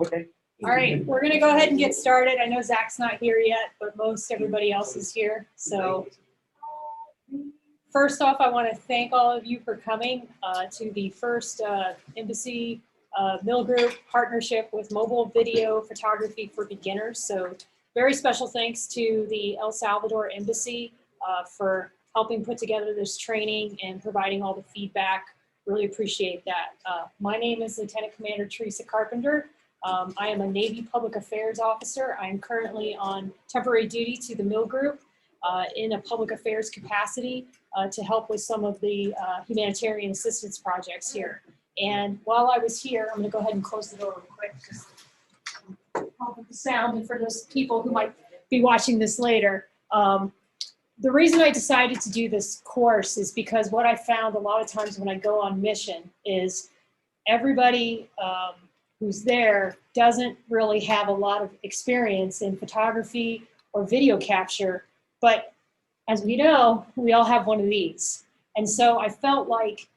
Okay. All right, we're going to go ahead and get started. I know Zach's not here yet, but most everybody else is here. So first off, I want to thank all of you for coming to the first Embassy Mill Group partnership with mobile video photography for beginners. So very special thanks to the El Salvador Embassy for helping put together this training and providing all the feedback. Really appreciate that. My name is Lieutenant Commander Teresa Carpenter. I am a Navy Public Affairs Officer. I am currently on temporary duty to the Mill Group in a public affairs capacity to help with some of the humanitarian assistance projects here. And while I was here, I'm going to go ahead and close the door real quick because help with the sound, and for those people who might be watching this later. The reason I decided to do this course is because what I found a lot of times when I go on mission is everybody who's there doesn't really have a lot of experience in photography or video capture, but as we know, we all have one of these. And so I felt like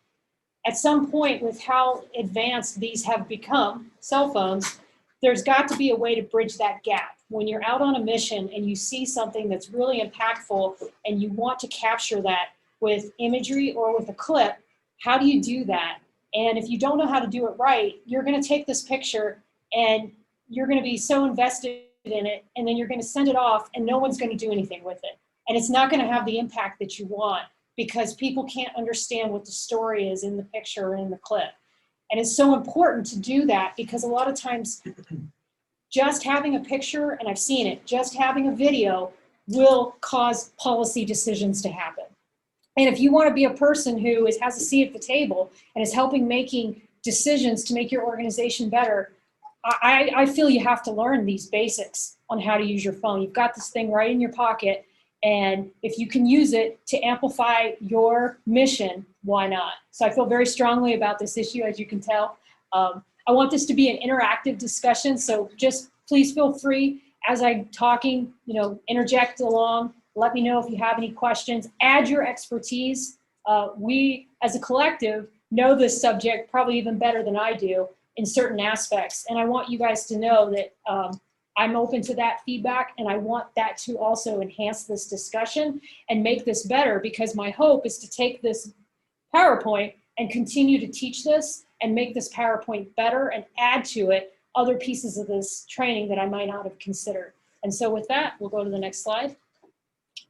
at some point with how advanced these have become, cell phones, there's got to be a way to bridge that gap. When you're out on a mission and you see something that's really impactful and you want to capture that with imagery or with a clip, how do you do that? And if you don't know how to do it right, you're going to take this picture and you're going to be so invested in it, and then you're going to send it off and no one's going to do anything with it. And it's not going to have the impact that you want because people can't understand what the story is in the picture or in the clip. And it's so important to do that because a lot of times just having a picture, and I've seen it, just having a video will cause policy decisions to happen. And if you want to be a person who has a seat at the table and is helping making decisions to make your organization better, I feel you have to learn these basics on how to use your phone. You've got this thing right in your pocket, and if you can use it to amplify your mission, why not? So I feel very strongly about this issue, as you can tell. I want this to be an interactive discussion, so just please feel free as I'm talking, interject along. Let me know if you have any questions. Add your expertise. We, as a collective, know this subject probably even better than I do in certain aspects, and I want you guys to know that I'm open to that feedback, and I want that to also enhance this discussion and make this better, because my hope is to take this PowerPoint and continue to teach this and make this PowerPoint better and add to it other pieces of this training that I might not have considered. And so with that, we'll go to the next slide.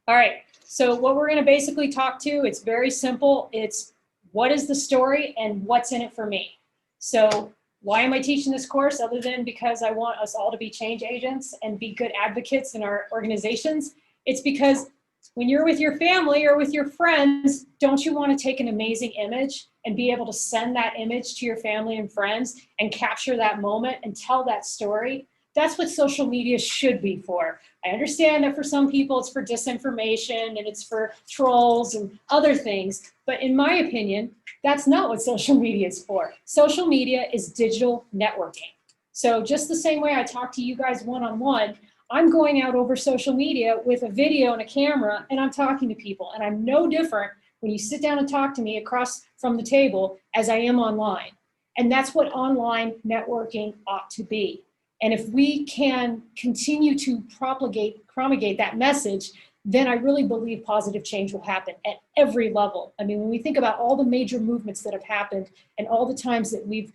All right, so what we're going to basically talk to, it's very simple. It's what is the story and what's in it for me. So why am I teaching this course other than because I want us all to be change agents and be good advocates in our organizations? It's because when you're with your family or with your friends, don't you want to take an amazing image and be able to send that image to your family and friends and capture that moment and tell that story? That's what social media should be for. I understand that for some people it's for disinformation and it's for trolls and other things, but in my opinion, that's not what social media is for. Social media is digital networking. So just the same way I talk to you guys one-on-one, I'm going out over social media with a video and a camera, and I'm talking to people, and I'm no different when you sit down and talk to me across from the table as I am online. And that's what online networking ought to be. And if we can continue to promulgate that message, then I really believe positive change will happen at every level. I mean, when we think about all the major movements that have happened and all the times that we've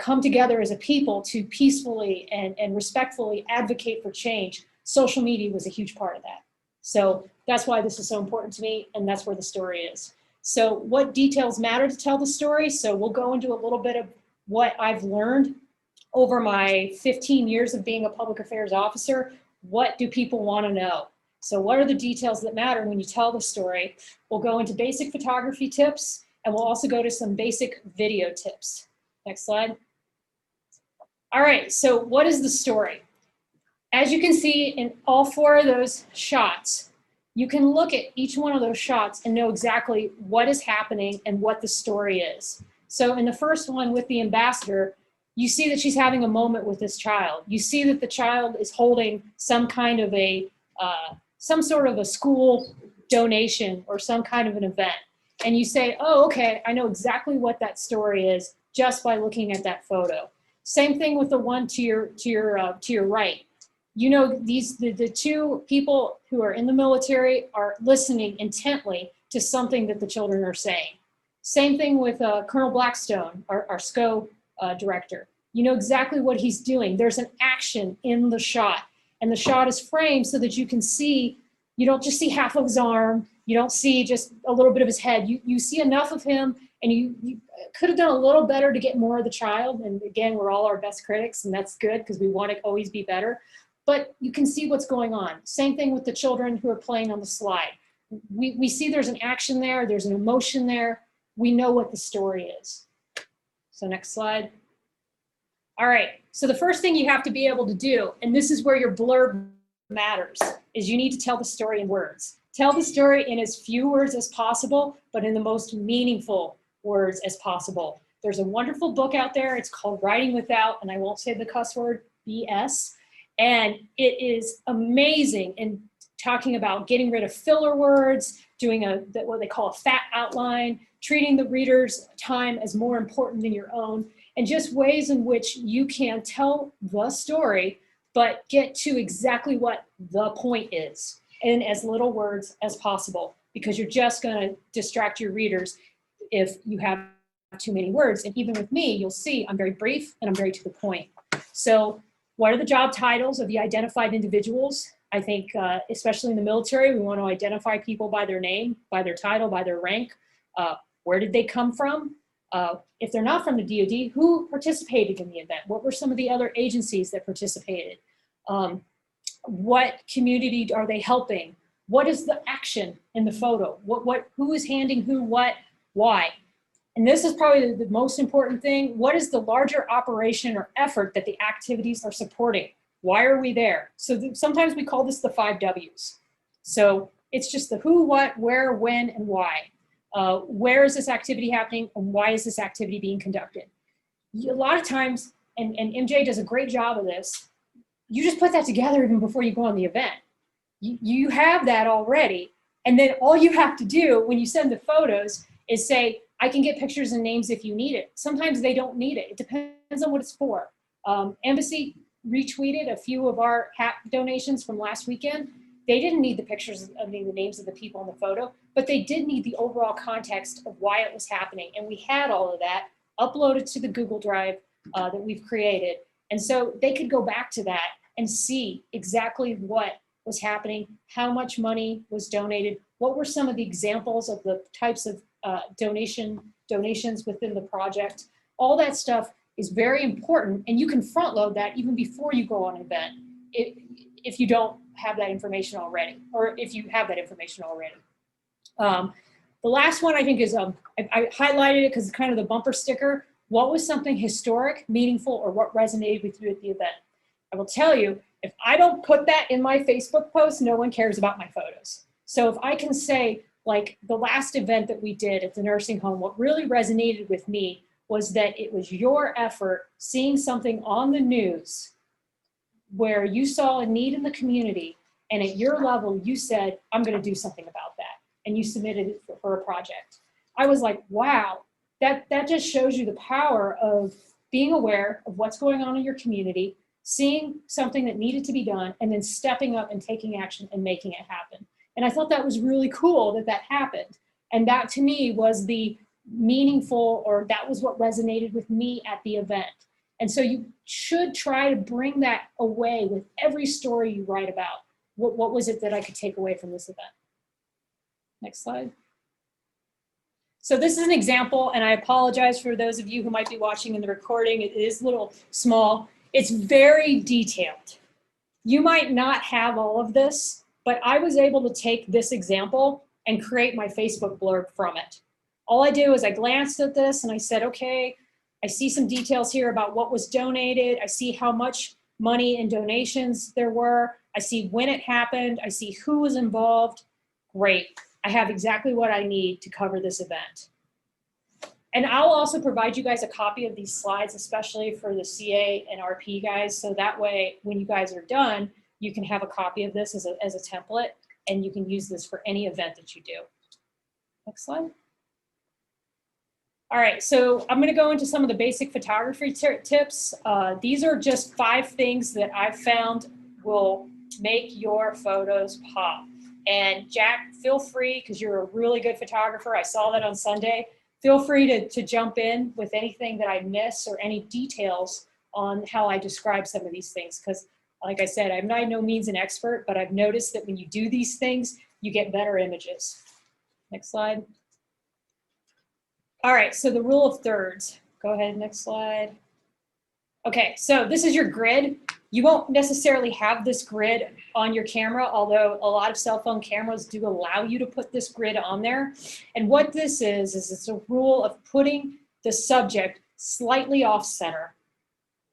come together as a people to peacefully and respectfully advocate for change, social media was a huge part of that. So that's why this is so important to me, and that's where the story is. So what details matter to tell the story? So we'll go into a little bit of what I've learned over my 15 years of being a public affairs officer. What do people want to know? So what are the details that matter when you tell the story? We'll go into basic photography tips, and we'll also go to some basic video tips. Next slide. All right, so what is the story? As you can see in all four of those shots, you can look at each one of those shots and know exactly what is happening and what the story is. So in the first one with the ambassador, you see that she's having a moment with this child. You see that the child is holding some kind of a, some sort of a school donation or some kind of an event. And you say, oh, okay, I know exactly what that story is just by looking at that photo. Same thing with the one to your right. You know, the two people who are in the military are listening intently to something that the children are saying. Same thing with Colonel Blackstone, our SCO director. You know exactly what he's doing. There's an action in the shot, and the shot is framed so that you can see, you don't just see half of his arm, you don't see just a little bit of his head. You see enough of him, and you could have done a little better to get more of the child. And again, we're all our best critics, and that's good because we want to always be better. But you can see what's going on. Same thing with the children who are playing on the slide. We see there's an action there, there's an emotion there. We know what the story is. So next slide. All right, so the first thing you have to be able to do, and this is where your blurb matters, is you need to tell the story in words. Tell the story in as few words as possible, but in the most meaningful words as possible. There's a wonderful book out there. It's called Writing Without, and I won't say the cuss word, BS. And it is amazing in talking about getting rid of filler words, doing what they call a fat outline, treating the reader's time as more important than your own, and just ways in which you can tell the story, but get to exactly what the point is in as little words as possible, because you're just gonna distract your readers if you have too many words. And even with me, you'll see I'm very brief and I'm very to the point. So what are the job titles of the identified individuals? I think, especially in the military, we want to identify people by their name, by their title, by their rank. Where did they come from? If they're not from the DoD, who participated in the event? What were some of the other agencies that participated? What community are they helping? What is the action in the photo? Who is handing who what, why? And this is probably the most important thing. What is the larger operation or effort that the activities are supporting? Why are we there? So sometimes we call this the 5 W's. So it's just the who, what, where, when, and why. Where is this activity happening, and why is this activity being conducted? A lot of times, and MJ does a great job of this, you just put that together even before you go on the event. You have that already, and then all you have to do when you send the photos is say, I can get pictures and names if you need it. Sometimes they don't need it. It depends on what it's for. Embassy retweeted a few of our hat donations from last weekend. They didn't need the pictures, I mean, the names of the people in the photo, but they did need the overall context of why it was happening. And we had all of that uploaded to the Google Drive that we've created. And so they could go back to that and see exactly what was happening, how much money was donated, what were some of the examples of the types of donations within the project. All that stuff is very important, and you can front load that even before you go on an event if you don't have that information already, or if you have that information already. The last one I think is, I highlighted it because it's kind of the bumper sticker. What was something historic, meaningful, or what resonated with you at the event? I will tell you, if I don't put that in my Facebook post, no one cares about my photos. So if I can say, like the last event that we did at the nursing home, what really resonated with me was that it was your effort seeing something on the news where you saw a need in the community, and at your level, you said, I'm gonna do something about that. And you submitted it for a project. I was like, wow, that just shows you the power of being aware of what's going on in your community, seeing something that needed to be done, and then stepping up and taking action and making it happen. And I thought that was really cool that that happened. And that to me was the meaningful, or that was what resonated with me at the event. And so you should try to bring that away with every story you write about. What was it that I could take away from this event? Next slide. So this is an example, and I apologize for those of you who might be watching in the recording. It is a little small. It's very detailed. You might not have all of this, but I was able to take this example and create my Facebook blurb from it. All I did was I glanced at this and I said, okay, I see some details here about what was donated. I see how much money and donations there were. I see when it happened. I see who was involved. Great. I have exactly what I need to cover this event. And I'll also provide you guys a copy of these slides, especially for the CA and RP guys. So that way, when you guys are done, you can have a copy of this as a template, and you can use this for any event that you do. Next slide. All right, so I'm gonna go into some of the basic photography tips. These are just 5 things that I've found will make your photos pop. And Jack, feel free, because you're a really good photographer, I saw that on Sunday, feel free to jump in with anything that I miss or any details on how I describe some of these things. Because like I said, I'm by no means an expert, but I've noticed that when you do these things, you get better images. Next slide. All right, so the rule of thirds. Go ahead, next slide. Okay, so this is your grid. You won't necessarily have this grid on your camera, although a lot of cell phone cameras do allow you to put this grid on there. And what this is it's a rule of putting the subject slightly off center.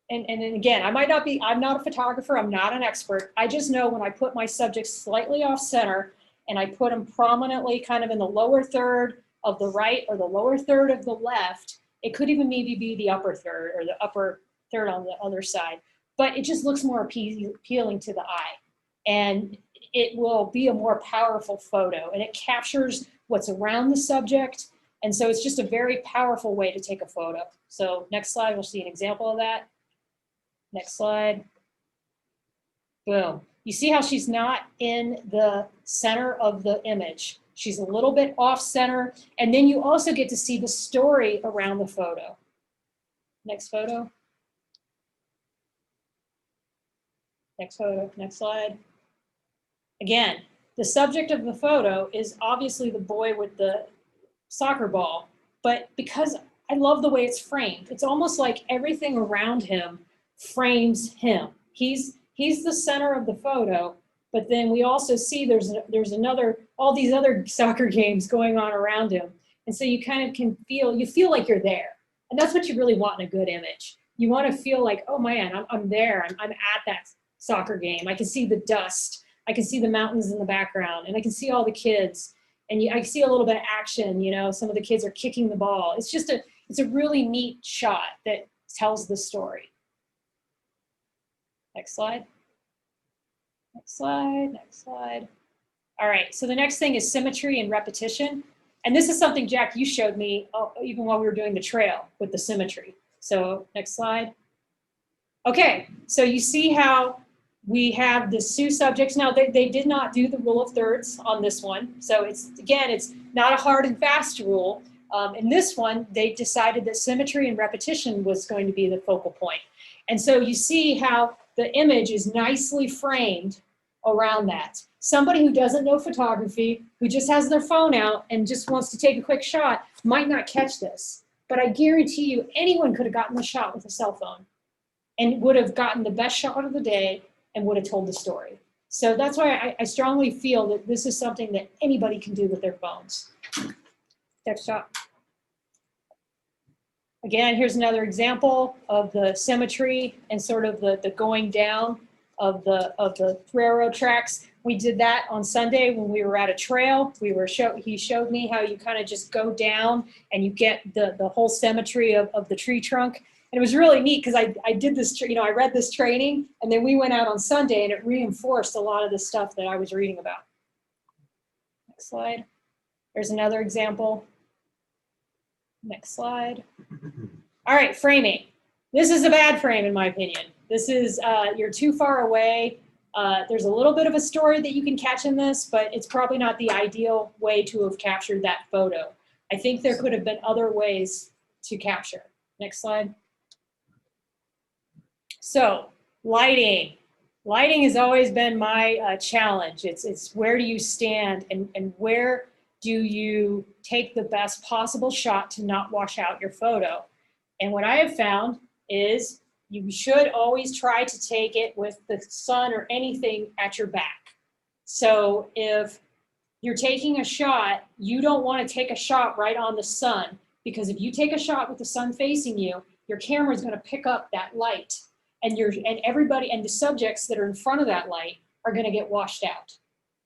And again, I'm not a photographer, I'm not an expert. I just know when I put my subject slightly off center and I put them prominently kind of in the lower third of the right or the lower third of the left, it could even maybe be the upper third or the upper third on the other side, but it just looks more appealing to the eye. And it will be a more powerful photo and it captures what's around the subject. And so it's just a very powerful way to take a photo. So next slide, we'll see an example of that. Next slide. Boom. You see how she's not in the center of the image. She's a little bit off center. And then you also get to see the story around the photo. Next photo. Next photo, next slide. Again, the subject of the photo is obviously the boy with the soccer ball, but because I love the way it's framed, it's almost like everything around him frames him. He's the center of the photo, but then we also see there's all these other soccer games going on around him. And so you kind of you feel like you're there. And that's what you really want in a good image. You want to feel like, oh man, I'm there, I'm at that soccer game. I can see the dust, I can see the mountains in the background, and I can see all the kids, and I see a little bit of action, you know, some of the kids are kicking the ball. It's a really neat shot that tells the story. Next slide. Next slide, next slide. All right, so the next thing is symmetry and repetition. And this is something, Jack, you showed me even while we were doing the trail with the symmetry. So next slide. Okay, so you see how we have the Sioux subjects. Now, they did not do the rule of thirds on this one. So it's not a hard and fast rule. In this one, they decided that symmetry and repetition was going to be the focal point. And so you see how the image is nicely framed around that. Somebody who doesn't know photography, who just has their phone out and just wants to take a quick shot, might not catch this. But I guarantee you, anyone could have gotten the shot with a cell phone and would have gotten the best shot of the day and would have told the story. So that's why I strongly feel that this is something that anybody can do with their phones. Next shot. Again, here's another example of the symmetry and sort of the going down of the railroad tracks. We did that on Sunday when we were at a trail. He showed me how you kind of just go down and you get the whole symmetry of the tree trunk. And it was really neat because I did this, I read this training and then we went out on Sunday and it reinforced a lot of the stuff that I was reading about. Next slide. There's another example. Next slide. All right, framing. This is a bad frame in my opinion. This is, you're too far away. There's a little bit of a story that you can catch in this, but it's probably not the ideal way to have captured that photo. I think there could have been other ways to capture. Next slide. So, lighting. Lighting has always been my challenge. It's where do you stand and where do you take the best possible shot to not wash out your photo? And what I have found is you should always try to take it with the sun or anything at your back. So if you're taking a shot, you don't want to take a shot right on the sun, because if you take a shot with the sun facing you, your camera is going to pick up that light, and everybody and the subjects that are in front of that light are going to get washed out.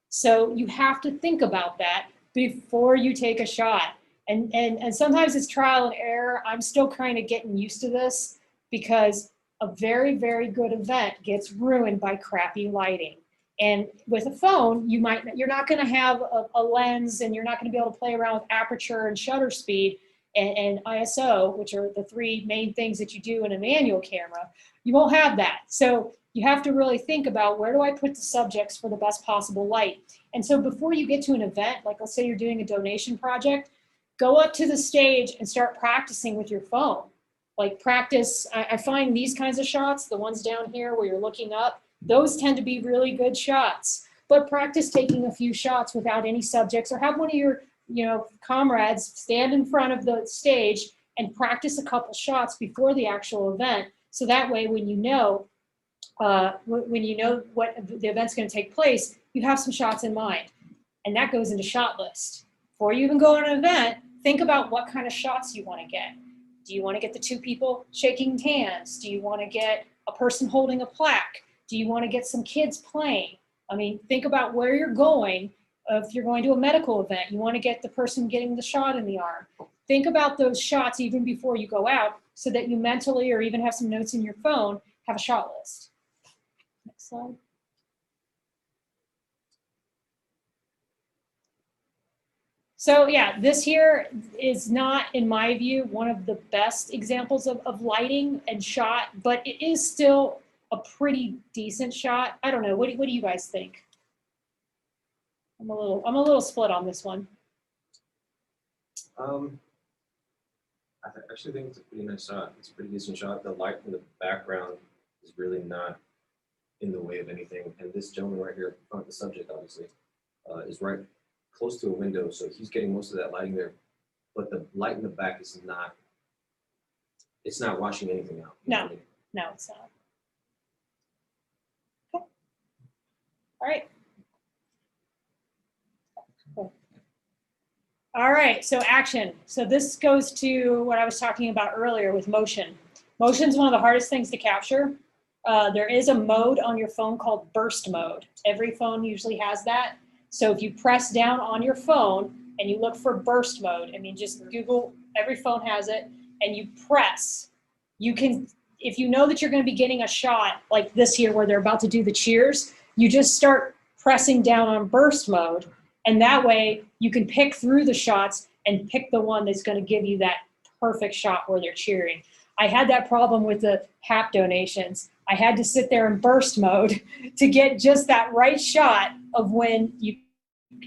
So you have to think about that before you take a shot. And sometimes it's trial and error. I'm still kind of getting used to this because a very, very good event gets ruined by crappy lighting. And with a phone, you're not going to have a lens, and you're not going to be able to play around with aperture and shutter speed. and ISO, which are the three main things that you do in a manual camera, you won't have that. So you have to really think about, where do I put the subjects for the best possible light? And so before you get to an event, like let's say you're doing a donation project, go up to the stage and start practicing with your phone. Like practice, I find these kinds of shots, the ones down here where you're looking up, those tend to be really good shots. But practice taking a few shots without any subjects, or have one of your comrades stand in front of the stage and practice a couple shots before the actual event. So that way, when you know what the event's going to take place, you have some shots in mind. And that goes into shot list. Before you even go on an event, think about what kind of shots you want to get. Do you want to get the two people shaking hands? Do you want to get a person holding a plaque? Do you want to get some kids playing? I mean, think about where you're going. If you're going to a medical event, you want to get the person getting the shot in the arm. Think about those shots even before you go out, so that you mentally, or even have some notes in your phone, have a shot list. Next slide. So yeah, this here is not, in my view, one of the best examples of lighting and shot, but it is still a pretty decent shot. I don't know, what do you guys think? I'm a little split on this one. I actually think it's a pretty nice shot. It's a pretty decent shot. The light from the background is really not in the way of anything. And this gentleman right here, in front of the subject, obviously, is right close to a window, so he's getting most of that lighting there. But the light in the back is not, it's not washing anything out. No, no, it's not. Okay. All right. Cool. All right, so action. So this goes to what I was talking about earlier with motion. Motion is one of the hardest things to capture. There is a mode on your phone called burst mode. Every phone usually has that. So if you press down on your phone and you look for burst mode, I mean, just Google, every phone has it, and you press, you can, if you know that you're going to be getting a shot like this here where they're about to do the cheers, you just start pressing down on burst mode, and that way you can pick through the shots and pick the one that's going to give you that perfect shot where they're cheering. I had that problem with the HAP donations. I had to sit there in burst mode to get just that right shot of when you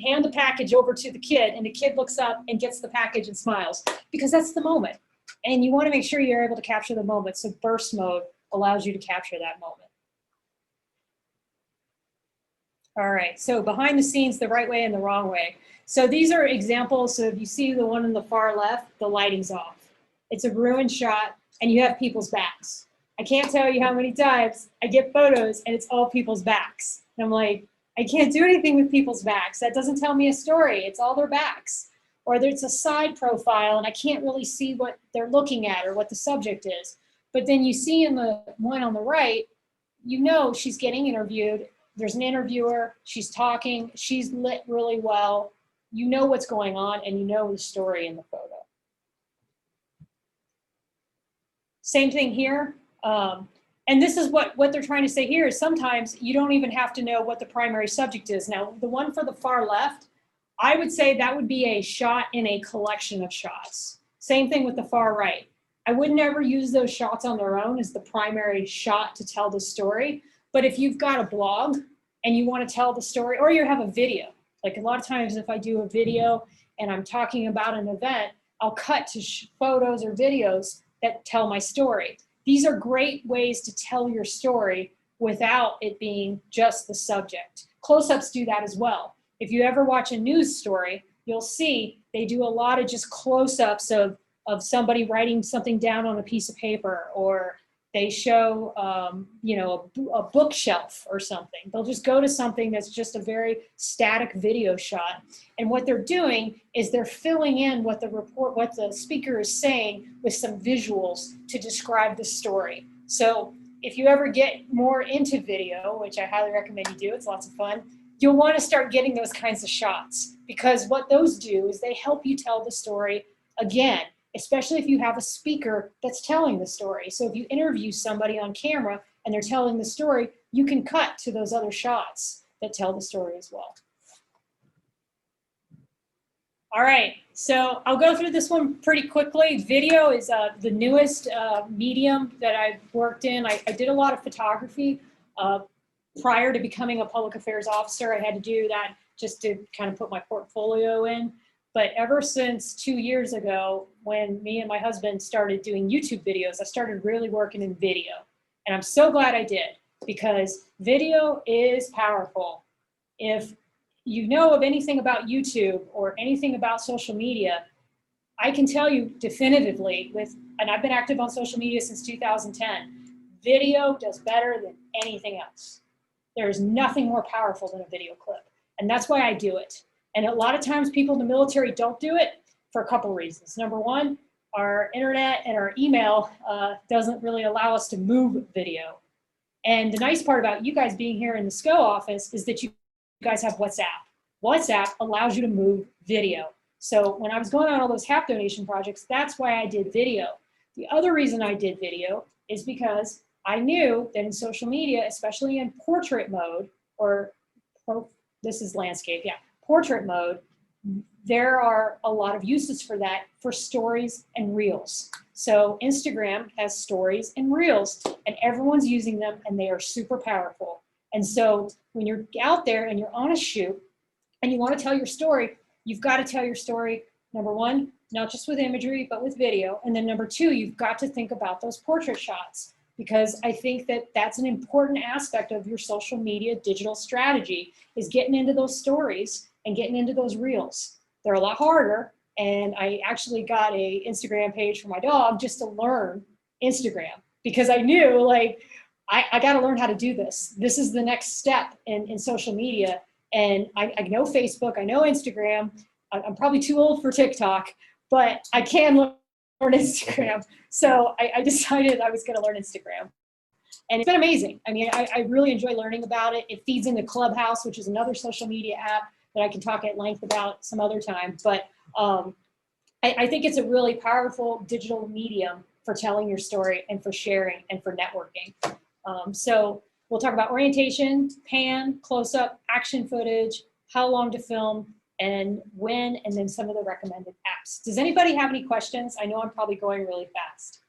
hand the package over to the kid and the kid looks up and gets the package and smiles, because that's the moment. And you want to make sure you're able to capture the moment. So burst mode allows you to capture that moment. All right, so behind the scenes, the right way and the wrong way. So these are examples. So if you see the one on the far left, the lighting's off. It's a ruined shot and you have people's backs. I can't tell you how many times I get photos and it's all people's backs. And I'm like, I can't do anything with people's backs. That doesn't tell me a story. It's all their backs. Or there's a side profile and I can't really see what they're looking at or what the subject is. But then you see in the one on the right, you know she's getting interviewed. There's an interviewer, she's talking, she's lit really well. You know what's going on and you know the story in the photo. Same thing here. And this is what they're trying to say here is sometimes you don't even have to know what the primary subject is. Now, the one for the far left, I would say that would be a shot in a collection of shots. Same thing with the far right. I would never use those shots on their own as the primary shot to tell the story. But if you've got a blog and you want to tell the story, or you have a video, like a lot of times if I do a video and I'm talking about an event, I'll cut to photos or videos that tell my story. These are great ways to tell your story without it being just the subject. Close-ups do that as well. If you ever watch a news story, you'll see they do a lot of just close-ups of somebody writing something down on a piece of paper, or they show a bookshelf or something. They'll just go to something that's just a very static video shot. And what they're doing is they're filling in what the speaker is saying with some visuals to describe the story. So if you ever get more into video, which I highly recommend you do, it's lots of fun, you'll want to start getting those kinds of shots, because what those do is they help you tell the story again, especially if you have a speaker that's telling the story. So if you interview somebody on camera and they're telling the story, you can cut to those other shots that tell the story as well. All right, so I'll go through this one pretty quickly. Video is the newest medium that I've worked in. I did a lot of photography prior to becoming a public affairs officer. I had to do that just to kind of put my portfolio in. But ever since 2 years ago, when me and my husband started doing YouTube videos, I started really working in video. And I'm so glad I did, because video is powerful. If you know of anything about YouTube or anything about social media, I can tell you definitively and I've been active on social media since 2010, video does better than anything else. There is nothing more powerful than a video clip. And that's why I do it. And a lot of times people in the military don't do it for a couple of reasons. Number one, our internet and our email doesn't really allow us to move video. And the nice part about you guys being here in the SCO office is that you guys have WhatsApp. WhatsApp allows you to move video. So when I was going on all those HAP donation projects, that's why I did video. The other reason I did video is because I knew that in social media, especially in portrait mode, this is landscape, yeah, portrait mode, there are a lot of uses for that for stories and reels. So Instagram has stories and reels, and everyone's using them, and they are super powerful. And so when you're out there and you're on a shoot and you want to tell your story, you've got to tell your story, number one, not just with imagery, but with video. And then number two, you've got to think about those portrait shots, because I think that that's an important aspect of your social media digital strategy, is getting into those stories and getting into those reels. They're a lot harder. And I actually got a Instagram page for my dog just to learn Instagram, because I knew, like, I got to learn how to do this. This is the next step in social media. And I know Facebook, I know Instagram. I'm probably too old for TikTok, but I can learn Instagram. So I decided I was going to learn Instagram. And it's been amazing. I mean, I really enjoy learning about it. It feeds into Clubhouse, which is another social media app that I can talk at length about some other time. But I think it's a really powerful digital medium for telling your story and for sharing and for networking. So we'll talk about orientation, pan, close-up, action footage, how long to film, and when, and then some of the recommended apps. Does anybody have any questions? I know I'm probably going really fast.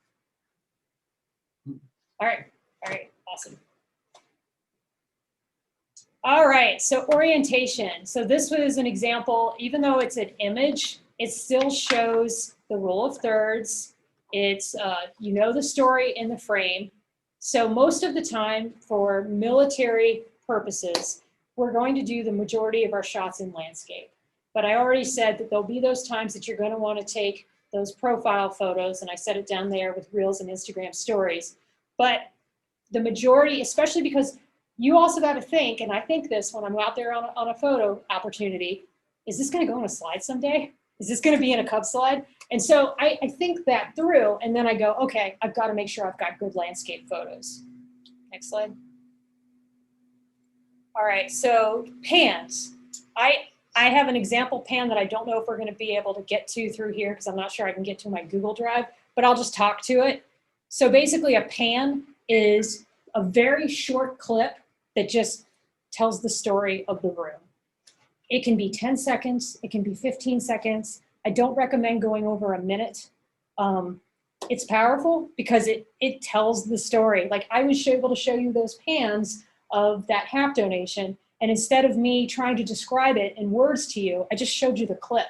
All right, awesome. All right, so orientation. So this was an example, even though it's an image, it still shows the rule of thirds. It's, you know, the story in the frame. So most of the time for military purposes, we're going to do the majority of our shots in landscape. But I already said that there'll be those times that you're going to want to take those profile photos, and I set it down there with Reels and Instagram stories. But the majority, especially because you also got to think, and I think this when I'm out there on a photo opportunity, is this going to go on a slide someday? Is this going to be in a Cub slide? And so I think that through, and then I go, okay, I've got to make sure I've got good landscape photos. Next slide. All right, so pans. I have an example pan that I don't know if we're going to be able to get to through here, because I'm not sure I can get to my Google Drive, but I'll just talk to it. So basically a pan is a very short clip that just tells the story of the room. It can be 10 seconds, it can be 15 seconds. I don't recommend going over a minute. It's powerful because it tells the story. Like, I was able to show you those pans of that HAP donation, and instead of me trying to describe it in words to you, I just showed you the clip.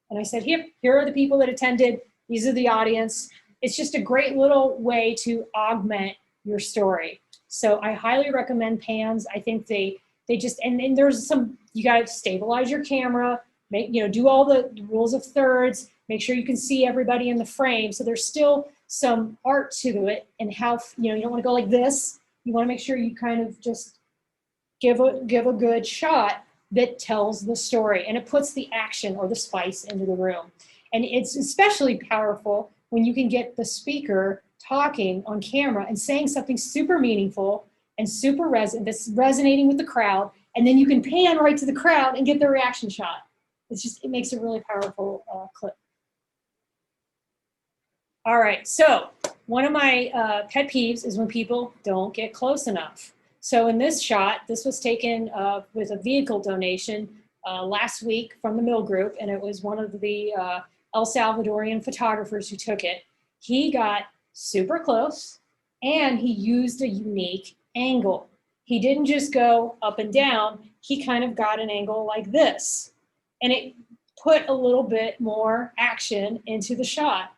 And I said, here are the people that attended, these are the audience. It's just a great little way to augment your story. So I highly recommend pans. I think they just, and then there's some, you gotta stabilize your camera, do all the rules of thirds, make sure you can see everybody in the frame. So there's still some art to it, and how, you don't wanna go like this. You wanna make sure you kind of just give a good shot that tells the story, and it puts the action or the spice into the room. And it's especially powerful when you can get the speaker talking on camera and saying something super meaningful and super that's resonating with the crowd, and then you can pan right to the crowd and get the reaction shot. It makes a really powerful clip. All right, so one of my pet peeves is when people don't get close enough. So in this shot, this was taken with a vehicle donation. last week from the Mill Group, and it was one of the El Salvadorian photographers who took it. He got super close, and he used a unique angle. He didn't just go up and down, he kind of got an angle like this. And it put a little bit more action into the shot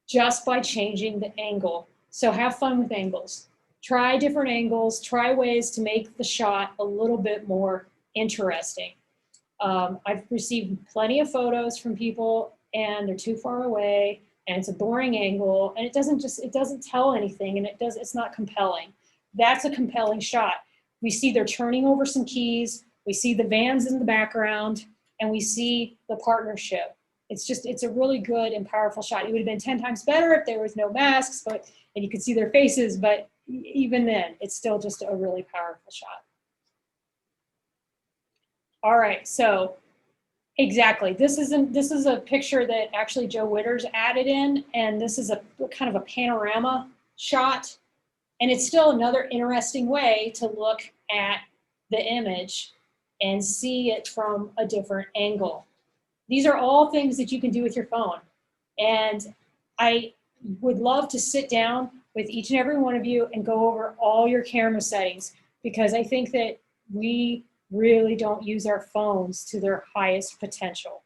just by changing the angle. So have fun with angles. Try different angles, try ways to make the shot a little bit more interesting. I've received plenty of photos from people and they're too far away and it's a boring angle and it doesn't tell anything and it's not compelling. That's a compelling shot. We see they're turning over some keys, we see the vans in the background, and we see the partnership. It's a really good and powerful shot. It would have been 10 times better if there was no masks, and you could see their faces, but even then, it's still just a really powerful shot. All right, so exactly. This is a picture that actually Joe Witters added in, and this is a kind of a panorama shot. And it's still another interesting way to look at the image and see it from a different angle. These are all things that you can do with your phone. And I would love to sit down with each and every one of you and go over all your camera settings, because I think that we really don't use our phones to their highest potential.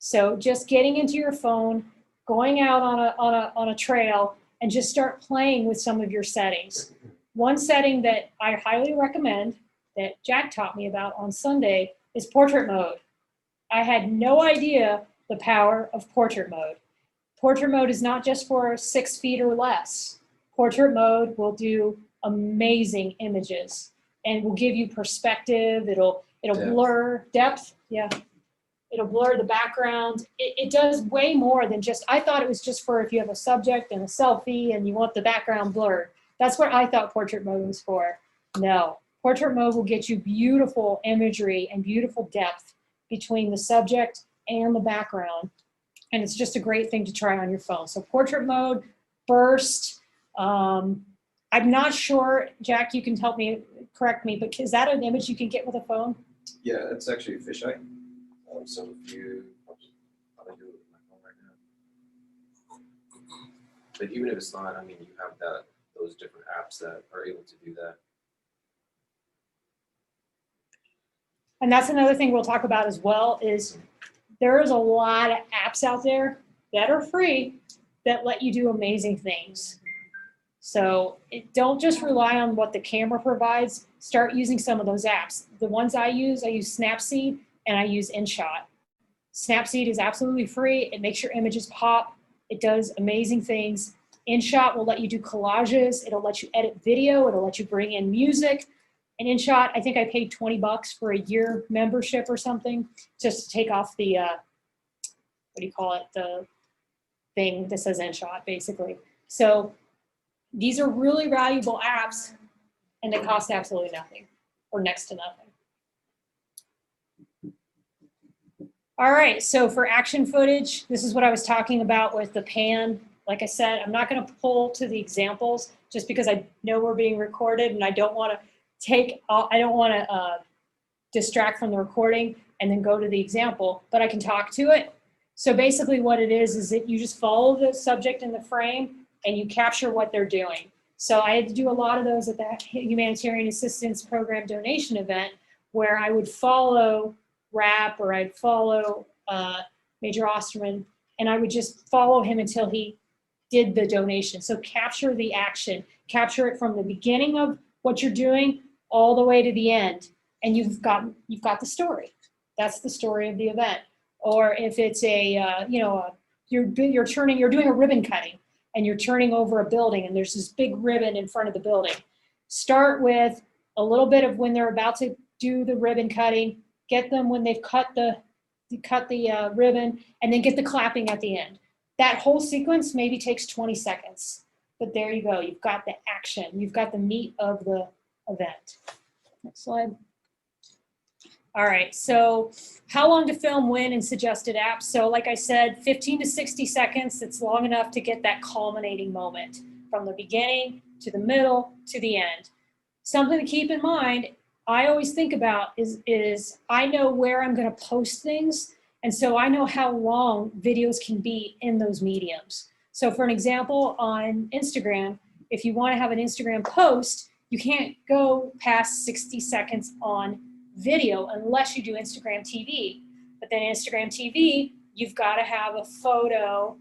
So just getting into your phone, going out on a trail, and just start playing with some of your settings. One setting that I highly recommend that Jack taught me about on Sunday is portrait mode. I had no idea the power of portrait mode. Portrait mode is not just for 6 feet or less. Portrait mode will do amazing images and will give you perspective. It'll blur depth. Yeah. It'll blur the background. It does way more than just, I thought it was just for if you have a subject and a selfie and you want the background blurred. That's what I thought portrait mode was for. No, portrait mode will get you beautiful imagery and beautiful depth between the subject and the background. And it's just a great thing to try on your phone. So portrait mode, burst. I'm not sure, Jack, you can help me, correct me, but is that an image you can get with a phone? Yeah, it's actually a fisheye. So if you, I'll do it with my phone right now. But even if it's not, I mean, you have those different apps that are able to do that. And that's another thing we'll talk about as well, is there is a lot of apps out there that are free that let you do amazing things. So don't just rely on what the camera provides. Start using some of those apps. The ones I use Snapseed and I use InShot. Snapseed is absolutely free. It makes your images pop. It does amazing things. InShot will let you do collages. It'll let you edit video. It'll let you bring in music. And InShot, I think I paid $20 for a year membership or something, just to take off the, what do you call it, the thing that says InShot, basically. So these are really valuable apps, and they cost absolutely nothing, or next to nothing. All right, so for action footage, this is what I was talking about with the pan. Like I said, I'm not going to pull to the examples just because I know we're being recorded and I don't want to distract from the recording and then go to the example, but I can talk to it. So basically what it is that you just follow the subject in the frame and you capture what they're doing. So I had to do a lot of those at the Humanitarian Assistance Program donation event, where I would follow Rap or I'd follow Major Osterman, and I would just follow him until he did the donation. So capture the action, capture it from the beginning of what you're doing all the way to the end, and you've got the story. That's the story of the event. Or if it's you're doing a ribbon cutting and you're turning over a building and there's this big ribbon in front of the building. Start with a little bit of when they're about to do the ribbon cutting, get them when they've cut the ribbon, and then get the clapping at the end. That whole sequence maybe takes 20 seconds, but there you go. You've got the action. You've got the meat of the event. Next slide. All right, so how long to film when in suggested apps? So like I said, 15 to 60 seconds, it's long enough to get that culminating moment from the beginning to the middle to the end. Something to keep in mind, I always think about is I know where I'm going to post things. And so I know how long videos can be in those mediums. So for an example, on Instagram, if you want to have an Instagram post, you can't go past 60 seconds on video unless you do Instagram TV. But then Instagram TV, you've got to have a photo.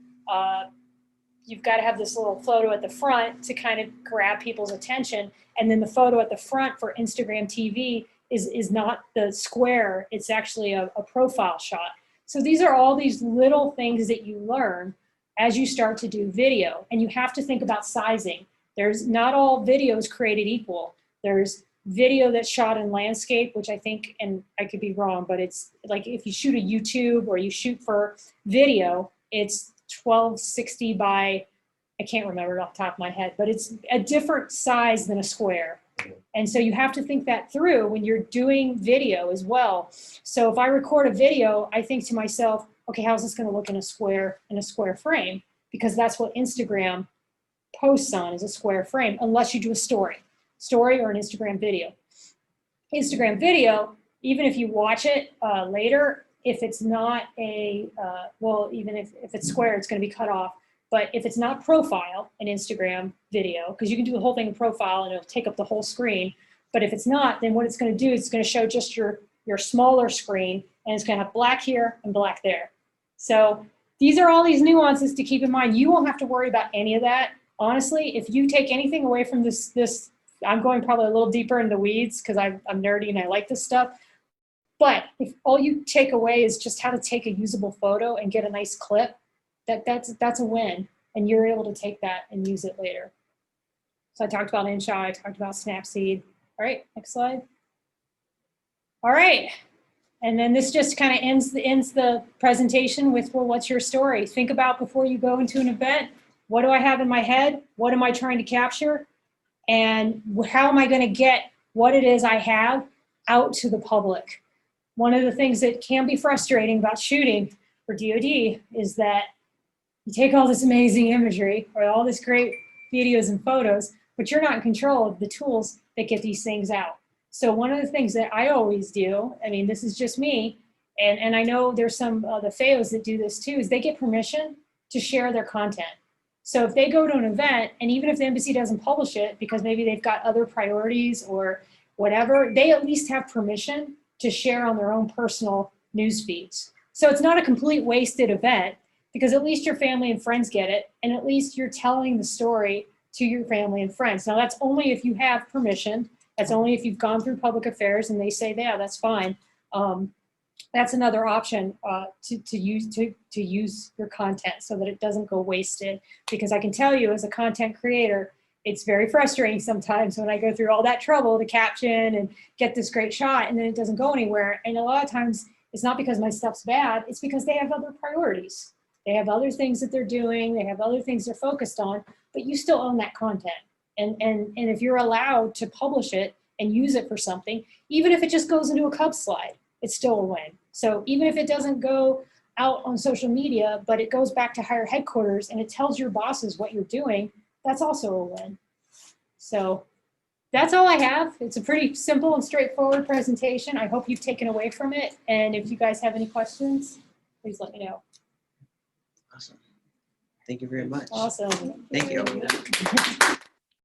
You've got to have this little photo at the front to kind of grab people's attention. And then the photo at the front for Instagram TV is not the square. It's actually a profile shot. So these are all these little things that you learn as you start to do video. And you have to think about sizing. There's not all videos created equal. There's video that's shot in landscape, which I think, and I could be wrong, but it's like if you shoot a YouTube or you shoot for video, it's 1260 by, I can't remember it off the top of my head, but it's a different size than a square. And so you have to think that through when you're doing video as well. So if I record a video, I think to myself, okay, how's this going to look in a square frame? Because that's what Instagram posts on, is a square frame, unless you do a story or an Instagram video. Instagram video, even if you watch it later, if it's not a, well, even if it's square, it's going to be cut off. But if it's not profile, an Instagram video, because you can do the whole thing in profile and it'll take up the whole screen. But if it's not, then what it's going to do is it's going to show just your smaller screen, and it's going to have black here and black there. So these are all these nuances to keep in mind. You won't have to worry about any of that. Honestly, if you take anything away from this, I'm going probably a little deeper into the weeds because I'm nerdy and I like this stuff. But if all you take away is just how to take a usable photo and get a nice clip, that's a win. And you're able to take that and use it later. So I talked about InShot, I talked about Snapseed. All right, next slide. All right. And then this just kind of ends the presentation with, well, what's your story? Think about before you go into an event, what do I have in my head? What am I trying to capture? And how am I going to get what it is I have out to the public? One of the things that can be frustrating about shooting for DoD is that you take all this amazing imagery or all this great videos and photos, but you're not in control of the tools that get these things out. So one of the things that I always do, I mean, this is just me, and I know there's some the FAOs that do this too, is they get permission to share their content. So if they go to an event, and even if the embassy doesn't publish it because maybe they've got other priorities or whatever, they at least have permission to share on their own personal news feeds. So it's not a complete wasted event because at least your family and friends get it, and at least you're telling the story to your family and friends. Now that's only if you have permission. That's only if you've gone through public affairs and they say, yeah, that's fine. That's another option to use your content so that it doesn't go wasted. Because I can tell you as a content creator, it's very frustrating sometimes when I go through all that trouble to caption and get this great shot and then it doesn't go anywhere. And a lot of times it's not because my stuff's bad, it's because they have other priorities. They have other things that they're doing, they have other things they're focused on, but you still own that content. And if you're allowed to publish it and use it for something, even if it just goes into a Cubs slide, it's still a win. So even if it doesn't go out on social media, but it goes back to higher headquarters and it tells your bosses what you're doing, that's also a win. So that's all I have. It's a pretty simple and straightforward presentation. I hope you've taken away from it. And if you guys have any questions, please let me know. Awesome. Thank you very much. Awesome. Thank you.